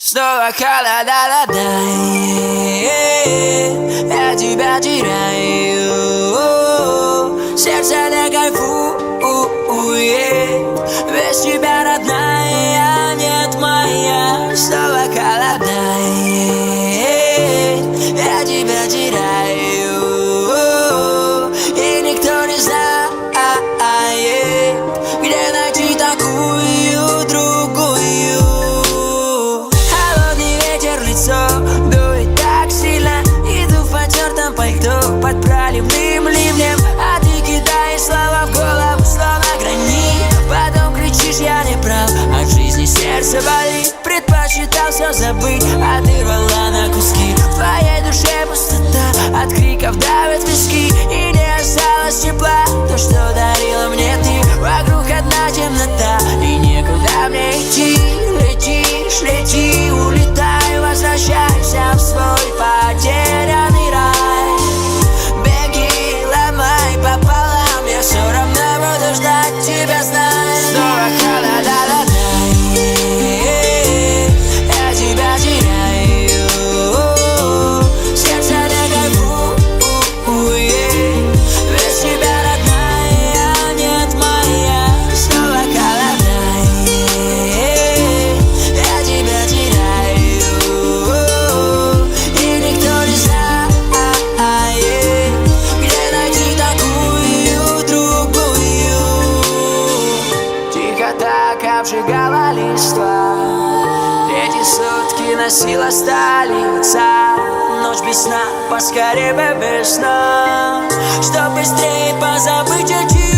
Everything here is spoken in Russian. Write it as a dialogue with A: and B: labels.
A: Снова холода, я тебя теряю, сердце не кайфует, без тебя родная, нет моя. Снова холода, я тебя теряю, и никто не знает, где найти такую другую. Холодный ветер в лицо дует так сильно, иду в потертом пальто под проливным ливнем, а ты кидаешь слова в голову, словно гранит. Потом кричишь: я не прав, от жизни сердце болит. Предпочитал все забыть, а ты рвала на куски. В твоей душе пустота, от криков давят виски, и не осталось тепла, то, что дарила мне ты. Вокруг одна темнота, и некуда мне идти. Летишь, лети, улетай, возвращайся в свой потерянный рай. Беги, ломай пополам, я все равно буду ждать тебя, знай. Снова холода, я тебя теряю, сердце не кайфует, без тебя родная, нет моя. Снова холода, я тебя теряю, и никто не знает, где найти такую другую. Тихо так обжигала листва, эти сутки носила столица. Ночь без сна, поскорее бы весна, чтоб быстрее позабыть о тебе.